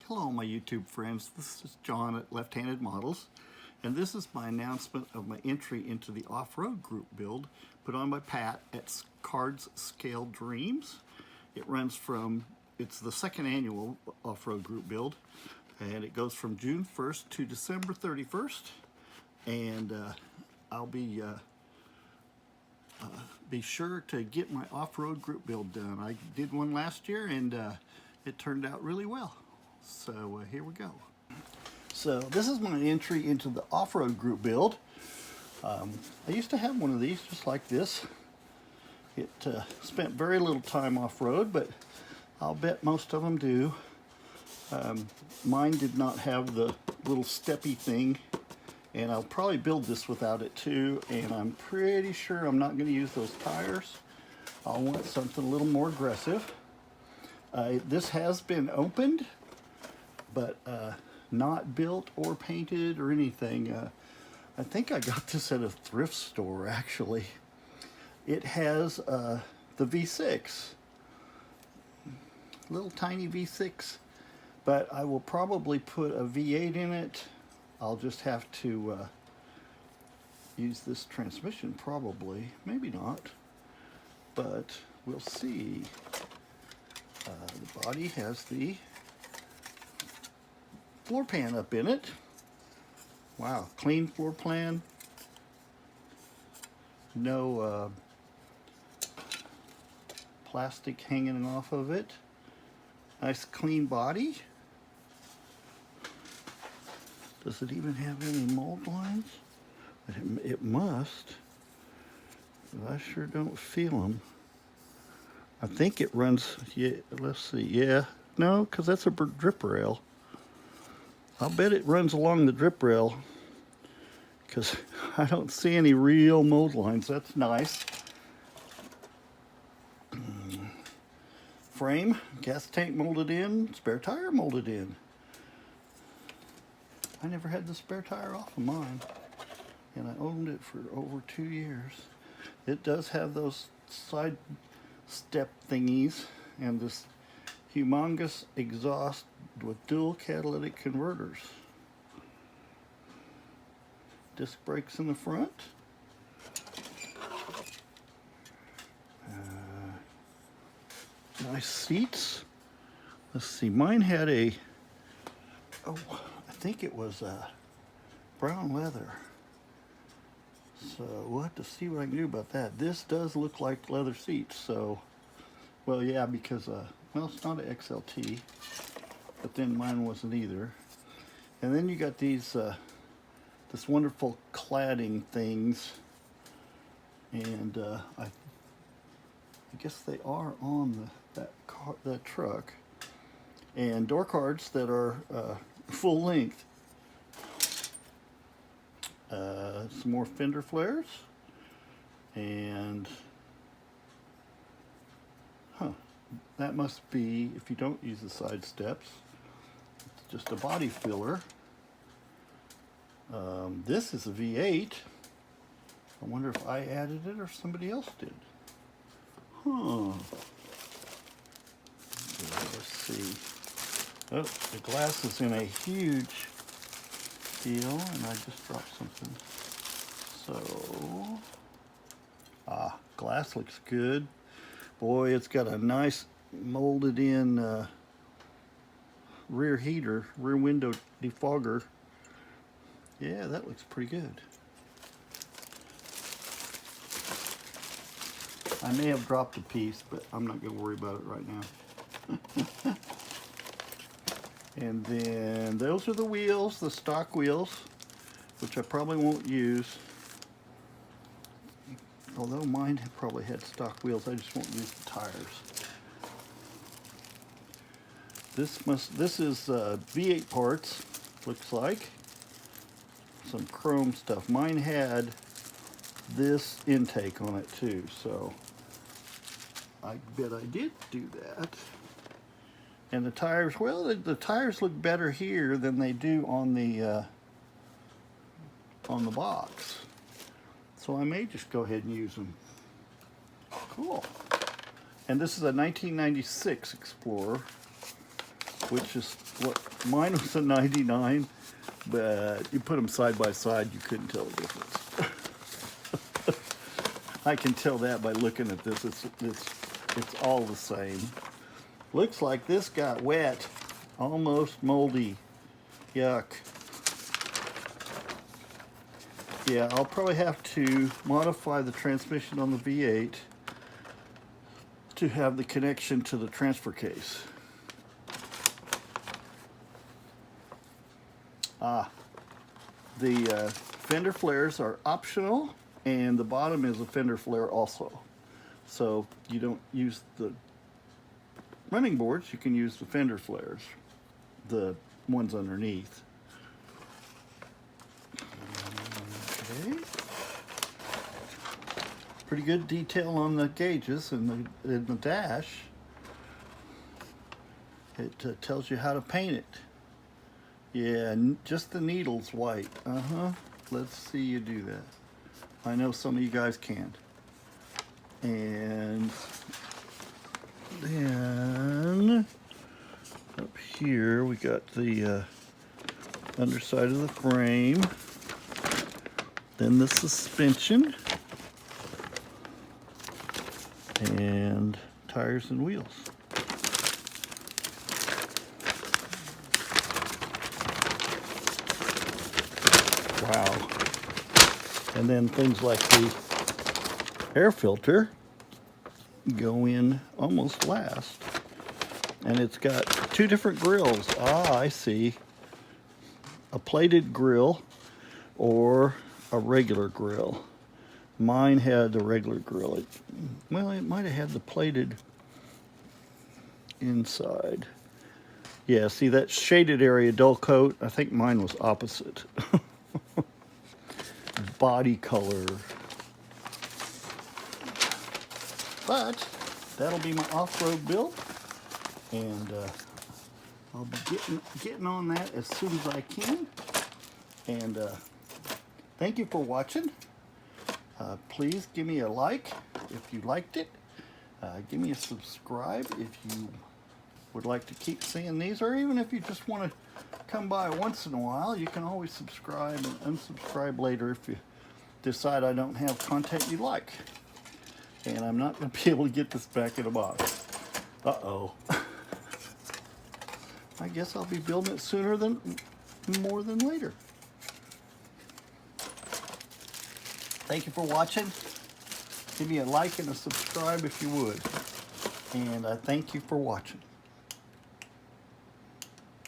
Hello my YouTube friends, this is John at Left Handed Models, and this is my announcement of my entry into the off-road group build put on by Pat at Cards Scale Dreams. It's the second annual off-road group build, and it goes from June 1st to December 31st, and I'll be sure to get my off-road group build done. I did one last year and it turned out really well. So here we go. So this is my entry into the off-road group build. I used to have one of these just like this. It spent very little time off-road, but I'll bet most of them do. Mine did not have the little steppy thing, and I'll probably build this without it too, and I'm pretty sure I'm not going to use those tires. I'll want something a little more aggressive. This has been opened, but not built or painted or anything. I think I got this at a thrift store actually. It has the V6, little tiny V6, but I will probably put a V8 in it. I'll just have to use this transmission probably, maybe not, but we'll see. The body has the floor pan up in it. Wow, clean floor plan. No plastic hanging off of it. Nice clean body. Does it even have any mold lines? It must, but I sure don't feel them. I think it runs, yeah, let's see, yeah. No, because that's a drip rail. I'll bet it runs along the drip rail because I don't see any real mold lines. That's nice. Frame, gas tank molded in, spare tire molded in. I never had the spare tire off of mine, and I owned it for over 2 years. It does have those side step thingies and this humongous exhaust with dual catalytic converters. Disc brakes in the front. Nice seats. Let's see, mine had I think it was brown leather. So we'll have to see what I can do about that. This does look like leather seats, so, well, yeah, because, well, it's not an XLT, but then mine wasn't either. And then you got these, this wonderful cladding things, and I guess they are on that truck, and door cards that are full length. Some more fender flares, and that must be, if you don't use the side steps, it's just a body filler. This is a V8. I wonder if I added it or somebody else did. Let's see. Oh, the glass is in a huge deal, and I just dropped something. So, glass looks good. Boy, it's got a nice molded in rear heater, rear window defogger. Yeah, that looks pretty good. I may have dropped a piece, but I'm not going to worry about it right now. And then those are the wheels, the stock wheels, which I probably won't use. Although mine probably had stock wheels, I just won't use the tires. This is V8 parts, looks like. Some chrome stuff. Mine had this intake on it too, so I bet I did do that. And the tires, well, the tires look better here than they do on the box. So I may just go ahead and use them. Cool. And this is a 1996 Explorer, which is what Mine was a 99, but you put them side by side, you couldn't tell the difference. I can tell that by looking at this. It's all the same. Looks like this got wet, almost moldy. Yuck. Yeah, I'll probably have to modify the transmission on the V8 to have the connection to the transfer case. The fender flares are optional, and the bottom is a fender flare also. So you don't use the running boards, you can use the fender flares, the ones underneath. Okay. Pretty good detail on the gauges and the dash. It tells you how to paint it. Yeah, just the needle's white. Let's see you do that. I know some of you guys can. And then up here we got the underside of the frame. Then the suspension. And tires and wheels. Wow. And then things like the air filter go in almost last. And it's got two different grills. Ah, I see. A plated grill or a regular grill. Mine had the regular grill. It might have had the plated inside. Yeah, see that shaded area, dull coat? I think mine was opposite. Body color. But that'll be my off-road build, and I'll be getting on that as soon as I can. And thank you for watching. Please give me a like if you liked it. Give me a subscribe if you would like to keep seeing these, or even if you just want to come by once in a while. You can always subscribe and unsubscribe later if you decide I don't have content you like. And I'm not going to be able to get this back in a box. Uh-oh. I guess I'll be building it more than later. Thank you for watching. Give me a like and a subscribe if you would. And I thank you for watching.